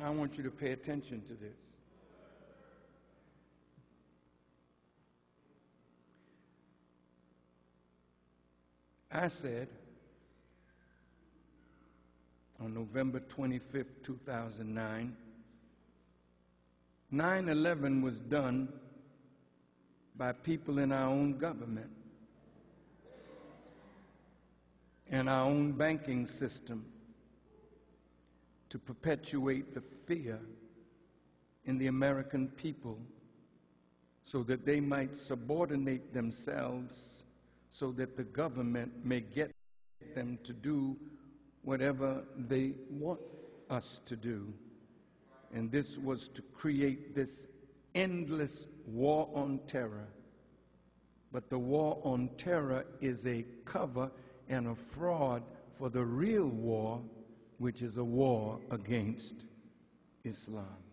I want you to pay attention to this. I said on November 25th, 2009, 9/11 was done by people in our own government and our own banking system to perpetuate the fear in the American people so that they might subordinate themselves so that the government may get them to do whatever they want us to do. And this was to create this endless war on terror. But the war on terror is a cover and a fraud for the real war, which is a war against Islam.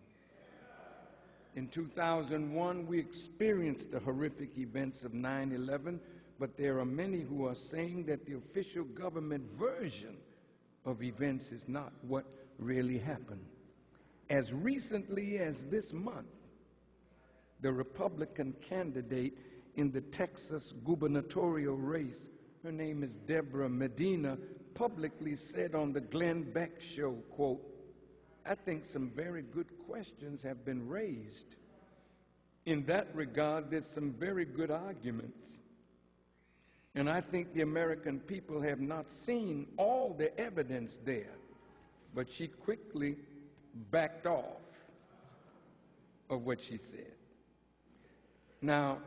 In 2001, we experienced the horrific events of 9/11, but there are many who are saying that the official government version of events is not what really happened. As recently as this month, the Republican candidate in the Texas gubernatorial race, her name is Deborah Medina, publicly said on the Glenn Beck show, quote, "I think some very good questions have been raised. In that regard, there's some very good arguments. And I think the American people have not seen all the evidence there." But she quickly backed off of what she said. Now,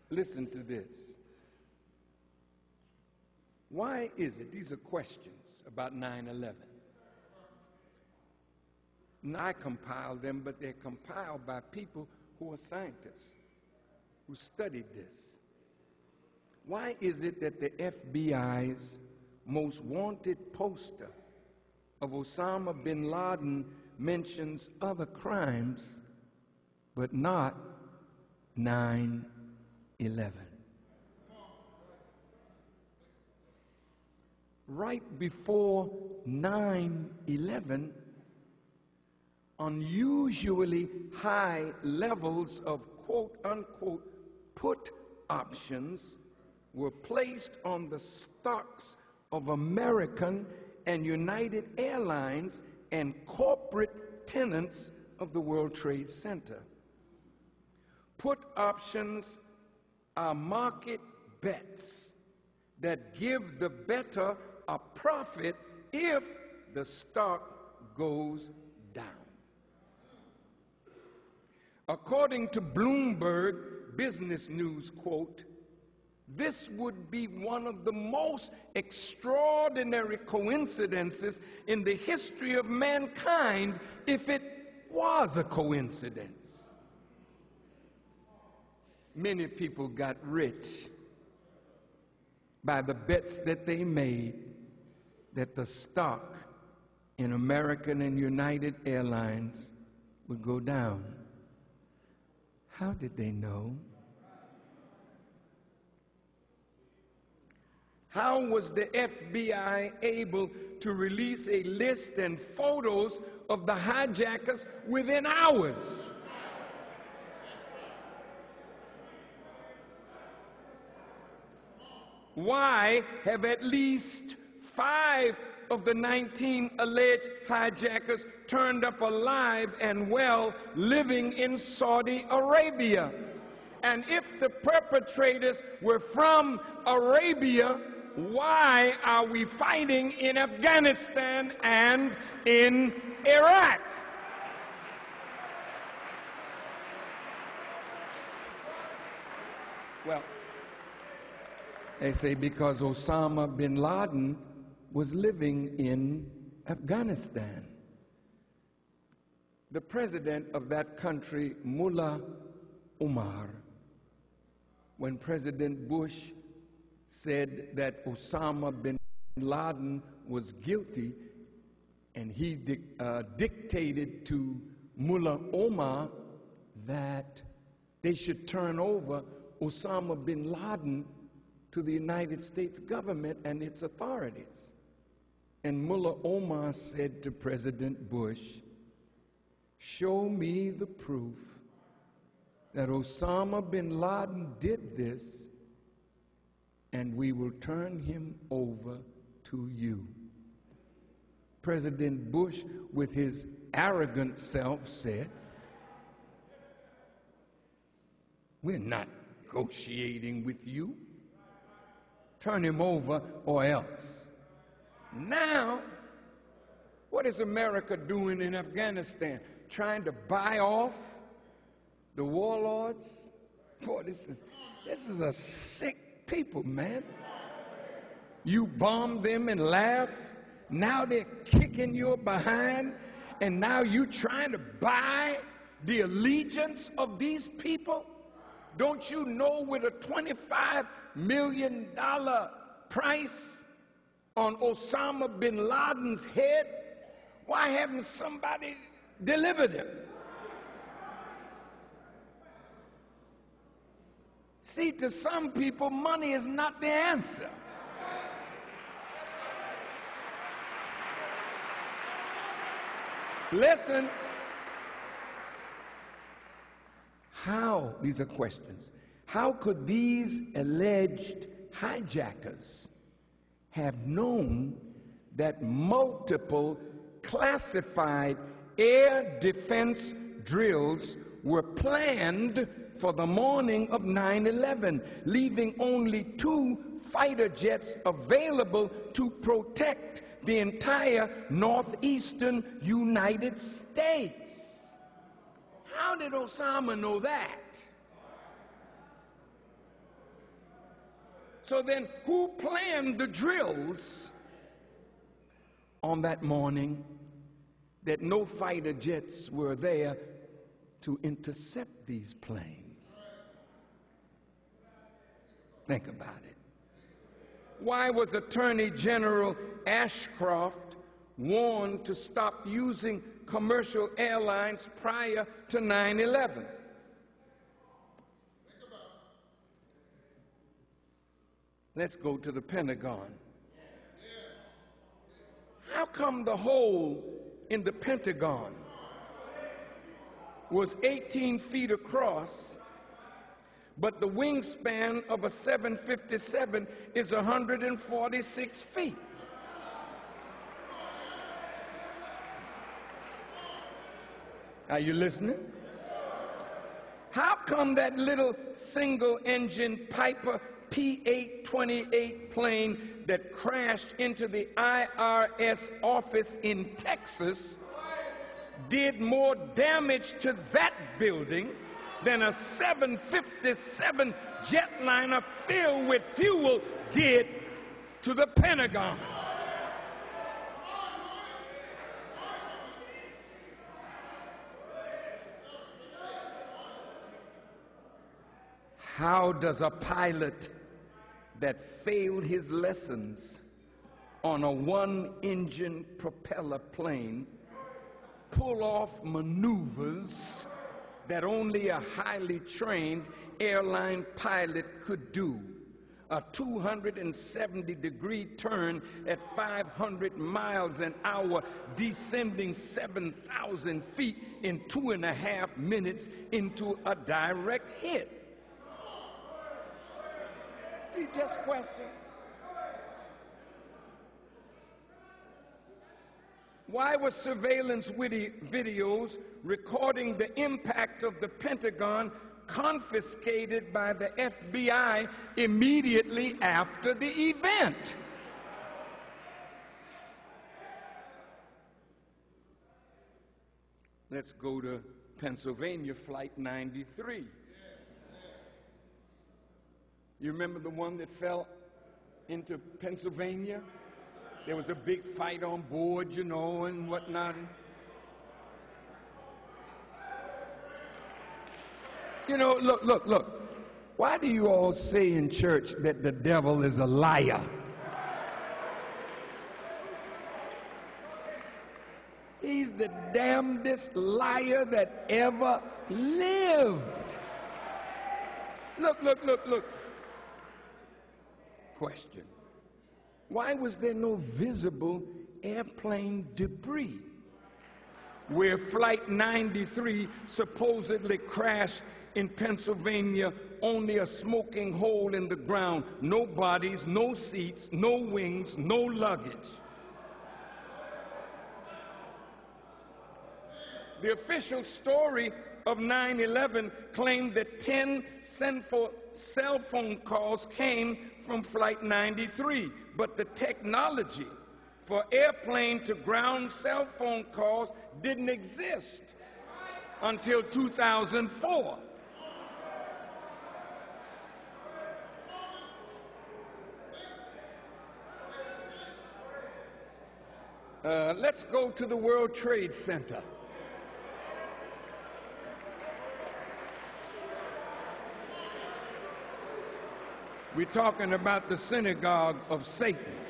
listen to this. Why is it, these are questions about 9/11. I compiled them, but they're compiled by people who are scientists, who studied this. Why is it that the FBI's most wanted poster of Osama bin Laden mentions other crimes, but not 9/11? Right before 9/11, unusually high levels of quote-unquote put options were placed on the stocks of American and United Airlines and corporate tenants of the World Trade Center. Put options are market bets that give the bettor a profit if the stock goes down. According to Bloomberg Business News, quote, "This would be one of the most extraordinary coincidences in the history of mankind if it was a coincidence." Many people got rich by the bets that they made that the stock in American and United Airlines would go down. How did they know? How was the FBI able to release a list and photos of the hijackers within hours? Why have at least 5 of the 19 alleged hijackers turned up alive and well living in Saudi Arabia? And if the perpetrators were from Arabia, why are we fighting in Afghanistan and in Iraq? Well, they say because Osama bin Laden was living in Afghanistan. The president of that country, Mullah Omar, when President Bush said that Osama bin Laden was guilty, and he dictated to Mullah Omar that they should turn over Osama bin Laden to the United States government and its authorities. And Mullah Omar said to President Bush, show me the proof that Osama bin Laden did this, and we will turn him over to you. President Bush, with his arrogant self, said, we're not negotiating with you. Turn him over or else. Now, what is America doing in Afghanistan? Trying to buy off the warlords? Boy, this is a sick people, man. You bomb them and laugh. Now they're kicking your behind, and now you trying to buy the allegiance of these people? Don't you know with a $25 million price on Osama bin Laden's head, why haven't somebody delivered him? See, to some people, money is not the answer. Listen, how, these are questions, how could these alleged hijackers have known that multiple classified air defense drills were planned for the morning of 9/11, leaving only 2 fighter jets available to protect the entire northeastern United States? How did Osama know that? So then, who planned the drills on that morning that no fighter jets were there to intercept these planes? Think about it. Why was Attorney General Ashcroft warned to stop using commercial airlines prior to 9/11? Let's go to the Pentagon. How come the hole in the Pentagon was 18 feet across, but the wingspan of a 757 is 146 feet? Are you listening? How come that little single-engine Piper P-828 plane that crashed into the IRS office in Texas did more damage to that building than a 757 jetliner filled with fuel did to the Pentagon? How does a pilot that failed his lessons on a one-engine propeller plane pull off maneuvers that only a highly trained airline pilot could do? A 270-degree turn at 500 miles an hour, descending 7,000 feet in 2.5 minutes into a direct hit. These just questions. Why were surveillance videos recording the impact of the Pentagon confiscated by the FBI immediately after the event? Let's go to Pennsylvania Flight 93. You remember the one that fell into Pennsylvania? There was a big fight on board, you know, and whatnot. You know, look. Why do you all say in church that the devil is a liar? He's the damnedest liar that ever lived. Look. Question. Why was there no visible airplane debris where Flight 93 supposedly crashed in Pennsylvania, only a smoking hole in the ground, no bodies, no seats, no wings, no luggage. The official story of 9/11 claimed that 10 sinful cell phone calls came from Flight 93, but the technology for airplane to ground cell phone calls didn't exist until 2004. Let's go to the World Trade Center. We're talking about the synagogue of Satan.